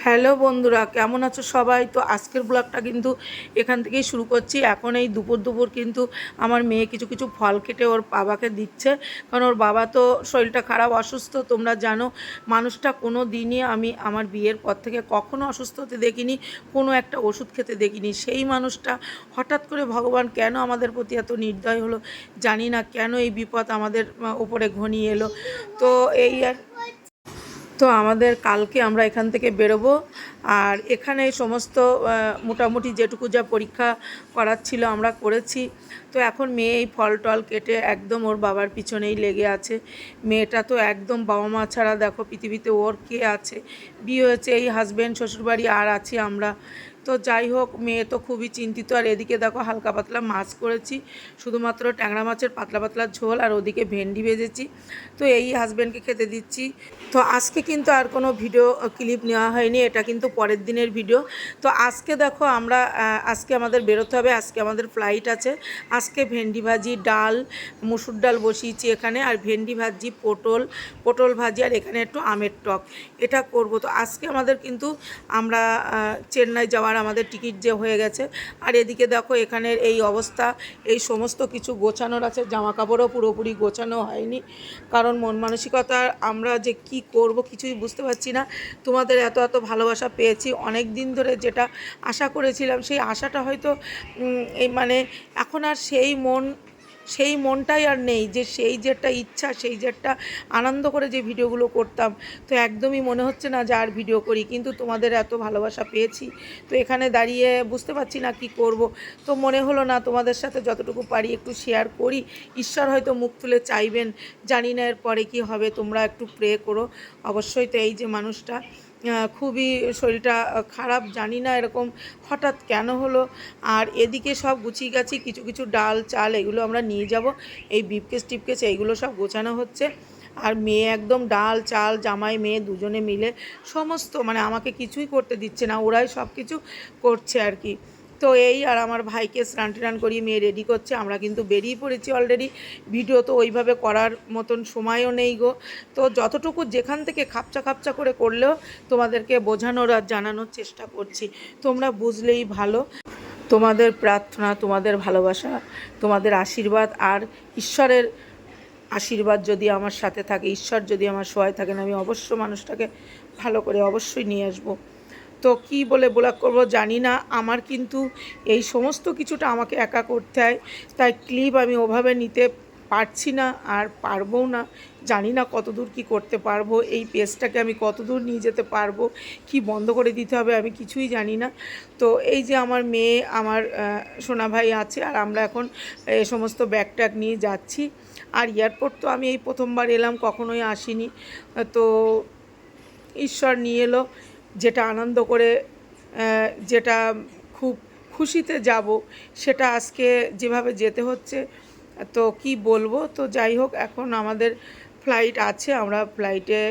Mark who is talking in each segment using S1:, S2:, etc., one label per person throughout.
S1: Hello বন্ধুরা, কেমন আছো সবাই? তো আজকের ব্লগটা কিন্তু এখান থেকেই শুরু করছি। এখন এই দুপুর দুপুর কিন্তু আমার মেয়ে কিছু কিছু ফল কেটে ওর বাবাকে দিচ্ছে, কারণ ওর বাবা তো শরীরটা খারাপ, অসুস্থ। তোমরা জানো, মানুষটা কোনো দিনই আমি আমার বিয়ের পর থেকে কখনো অসুস্থ হতে দেখিনি, কোনো একটা ওষুধ খেতে দেখিনি। সেই মানুষটা হঠাৎ করে ভগবান কেন আমাদের প্রতি এত নির্দয় হলো জানি না, কেন এই বিপদ আমাদের ওপরে ঘনিয়ে এলো। তো এই আর তো আমাদের কালকে আমরা এখান থেকে বেরোবো। আর এখানে সমস্ত মোটামুটি যেটুকু যা পরীক্ষা করার ছিল আমরা করেছি। তো এখন মেয়ে এই ফল টল কেটে একদম ওর বাবার পিছনেই লেগে আছে। মেয়েটা তো একদম বাবা মা ছাড়া দেখো পৃথিবীতে ওর কে আছে। বিয়ে হয়েছে, এই হাজব্যান্ড শ্বশুরবাড়ি আর আছি আমরা। তো যাই হোক, মেয়ে তো খুবই চিন্তিত। আর এদিকে দেখো হালকা পাতলা মাছ করেছি, শুধুমাত্র ট্যাংরা মাছের পাতলা পাতলা ঝোল, আর ওদিকে ভেন্ডি ভেজেছি। তো এই হাজব্যান্ডকে খেতে দিচ্ছি। তো আজকে কিন্তু আর কোনো ভিডিও ক্লিপ নেওয়া হয়নি, এটা কিন্তু পরের দিনের ভিডিও। তো আজকে দেখো আমরা আজকে আমাদের বেরোতে হবে, আজকে আমাদের ফ্লাইট আছে। আজকে ভেন্ডি ভাজি, ডাল, মুসুর ডাল বসিয়েছি এখানে, আর ভেন্ডি ভাজি, পটল ভাজি, আর এখানে একটু আমের টক, এটা করব। তো আজকে আমাদের কিন্তু আমরা চেন্নাই যাওয়ার আমাদের টিকিট যে হয়ে গেছে। আর এদিকে দেখো এখানের এই অবস্থা, এই সমস্ত কিছু গোছানোর আছে, জামা কাপড়ও পুরোপুরি গোছানো হয়নি, কারণ মন মানসিকতা আমরা যে কি করব কিছুই বুঝতে পারছি না। তোমাদের এত এত ভালোবাসা পেয়েছি অনেক দিন ধরে, যেটা আশা করেছিলাম সেই আশাটা হয়তো এই মানে এখন আর সেই মনটাই আর নেই, যে সেই যে একটা ইচ্ছা, সেই যে একটা আনন্দ করে যে ভিডিওগুলো করতাম। তো একদমই মনে হচ্ছে না যে আর ভিডিও করি, কিন্তু তোমাদের এত ভালোবাসা পেয়েছি। তো এখানে দাঁড়িয়ে বুঝতে পারছি না কি করব। তো মনে হলো না তোমাদের সাথে যতটুকু পারি একটু শেয়ার করি। ঈশ্বর হয়তো মুখ তুলে চাইবেন, জানি না এর পরে কী হবে। তোমরা একটু প্রে করো অবশ্যই। তো এই যে মানুষটা খুবই শরীরটা খারাপ, জানি না এরকম হঠাৎ কেন হলো। আর এদিকে সব গুছিয়ে গেছি, কিছু কিছু ডাল চাল এগুলো আমরা নিয়ে যাব। এই বিফকেস টিপকেস এইগুলো সব গোছানো হচ্ছে। আর মেয়ে একদম ডাল চাল, জামাই মেয়ে দুজনে মিলে সমস্ত, মানে আমাকে কিছুই করতে দিচ্ছে না, ওরাই সব কিছু করছে আর কি। তো এই, আর আমার ভাইকে স্নান টান করিয়ে মেয়ে রেডি করছে। আমরা কিন্তু বেরিয়ে পড়েছি অলরেডি। ভিডিও তো ওইভাবে করার মতন সময়ও নেই গো। তো যতটুকু যেখান থেকে খাপচা খাপচা করে করলেও তোমাদেরকে বোঝানোর আর জানানোর চেষ্টা করছি, তোমরা বুঝলেই ভালো। তোমাদের প্রার্থনা, তোমাদের ভালোবাসা, তোমাদের আশীর্বাদ, আর ঈশ্বরের আশীর্বাদ যদি আমার সাথে থাকে, ঈশ্বর যদি আমার সহায় থাকেন, আমি অবশ্য মানুষটাকে ভালো করে অবশ্যই নিয়ে আসবো। তো কি বলে ব্লগ করবো জানি না, আমার কিন্তু এই সমস্ত কিছুটা আমাকে একা করতে হয়, তাই ক্লিপ আমি ওভাবে নিতে পারছি না, আর পারবও না। জানি না কতদূর কি করতে পারবো, এই পেজটাকে আমি কতদূর নিয়ে যেতে পারবো, কি বন্ধ করে দিতে হবে আমি কিছুই জানি না। তো এই যে আমার মেয়ে, আমার সোনা ভাই আছে, আর আমরা এখন এই সমস্ত ব্যাগ ট্যাগ নিয়ে যাচ্ছি। আর এয়ারপোর্ট তো আমি এই প্রথমবার এলাম, কখনোই আসিনি। তো ঈশ্বর নিয়ে এলো, যেটা আনন্দ করে, যেটা খুব খুশিতে যাব, সেটা আজকে যেভাবে যেতে হচ্ছে, তো কি বলবো। তো যাই হোক, এখন আমাদের ফ্লাইট আছে, আমরা ফ্লাইটে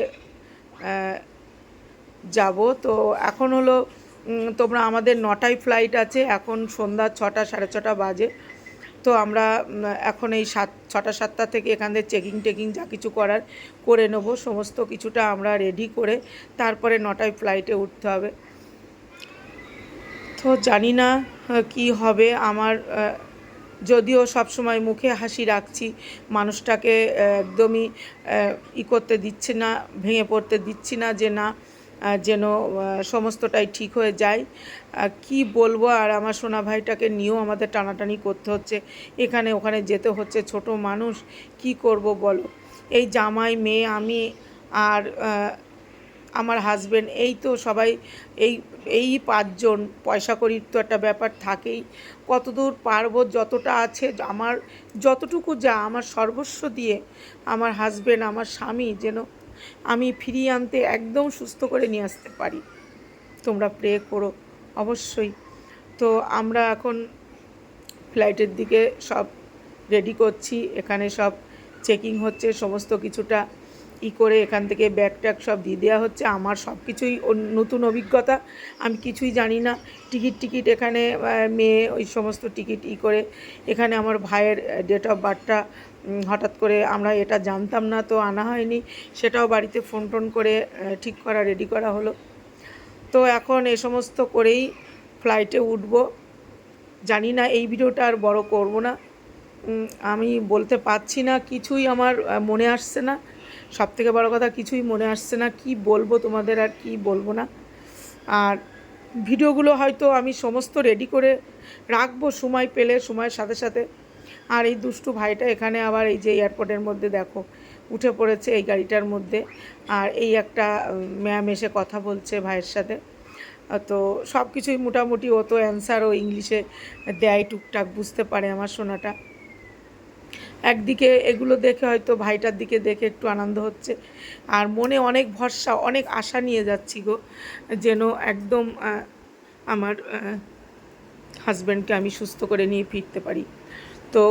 S1: যাব। তো এখন হলো তোমরা, আমাদের 9টায় ফ্লাইট আছে, এখন সন্ধ্যা 6টা 6:30 বাজে। তো আমরা এখন এই 6টা 7টা থেকে এখান থেকে চেকিং যা কিছু করার করে নেব, সমস্ত কিছুটা আমরা রেডি করে তারপরে 9টায় ফ্লাইটে উঠতে হবে। তো জানি না কি হবে আমার, যদিও সবসময় মুখে হাসি রাখছি, মানুষটাকে একদমই করতে দিচ্ছি না, ভেঙে পড়তে দিচ্ছি না, যে না যেন সমস্তটাই ঠিক হয়ে যায়। কি বলবো, আর আমার সোনা ভাইটাকে নিয়েও আমাদের টানাটানি করতে হচ্ছে, এখানে ওখানে যেতে হচ্ছে, ছোট মানুষ কি করব বলো। এই জামাই মেয়ে আমি আর আমার হাজব্যান্ড, এই তো সবাই, এই এই 5জন। পয়সা কড়ির তো একটা ব্যাপার থাকেই, কতদূর পারবো, যতটা আছে আমার, যতটুকু যা আমার সর্বস্ব দিয়ে আমার হাজব্যান্ড, আমার স্বামী যেন আমি ফিরিয়ে আনতে একদম সুস্থ করে নিয়ে আসতে পারি। তোমরা প্রে করো অবশ্যই। তো আমরা এখন ফ্লাইটের দিকে সব রেডি করছি, এখানে সব চেকিং হচ্ছে, সমস্ত কিছুটা করে এখান থেকে ব্যাগ ট্যাগ সব দিয়ে দেওয়া হচ্ছে। আমার সব কিছুই নতুন অভিজ্ঞতা, আমি কিছুই জানি না। টিকিট এখানে মেয়ে ওই সমস্ত টিকিট করে, এখানে আমার ভাইয়ের ডেট অফ বার্থটা হঠাৎ করে আমরা এটা জানতাম না, তো আনা হয়নি, সেটাও বাড়িতে ফোন টোন করে ঠিক করা, রেডি করা হলো। তো এখন এ সমস্ত করেই ফ্লাইটে উঠব। জানি না এই ভিডিওটা আর বড় করব না। আমি বলতে পারছি না, কিছুই আমার মনে আসছে না। সবথেকে বড় কথা, কিছুই মনে আসছে না কি বলবো তোমাদের আর কি বলবো না। আর ভিডিওগুলো হয়তো আমি সমস্ত রেডি করে রাখবো সময় পেলে, সময়ের সাথে সাথে। আর এই দুষ্টু ভাইটা এখানে আবার এই যে এয়ারপোর্টের মধ্যে দেখো উঠে পড়েছে এই গাড়িটার মধ্যে। আর এই একটা ম্যাম এসে কথা বলছে ভাইয়ের সাথে। তো সব কিছুই মোটামুটি ও তো অ্যান্সারও ইংলিশে দেয়, টুকটাক বুঝতে পারে আমার সোনাটা। একদিকে এগুলো দেখে হয়তো ভাইটার দিকে দেখে একটু আনন্দ হচ্ছে, আর মনে অনেক ভরসা, অনেক আশা নিয়ে যাচ্ছি গো, যেন একদম আমার হাজব্যান্ডকে আমি সুস্থ করে নিয়ে ফিরতে পারি। তো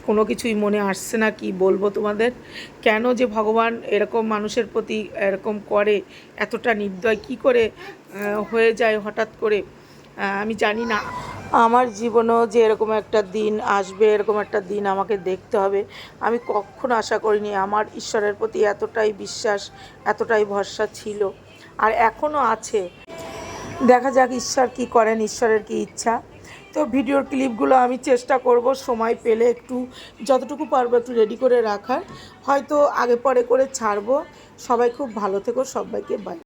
S1: কোনো কিছুই মনে আসছে না কি বলবো তোমাদের। কেন যে ভগবান এরকম মানুষের প্রতি এরকম করে, এতটা নির্দয় কী করে হয়ে যায় হঠাৎ করে, আমি জানি না। আমার জীবনেও যে এরকম একটা দিন আসবে, এরকম একটা দিন আমাকে দেখতে হবে, আমি কখনো আশা করিনি। আমার ঈশ্বরের প্রতি এতটাই বিশ্বাস, এতটাই ভরসা ছিল, আর এখনও আছে। দেখা যাক ঈশ্বর কি করেন, ঈশ্বরের কি ইচ্ছা। তো ভিডিওর ক্লিপগুলো আমি চেষ্টা করব সময় পেলে একটু, যতটুকু পারবো একটু রেডি করে রাখার, হয়তো আগে পরে করে ছাড়বো। সবাই খুব ভালো থেকো, সবাইকে বাই।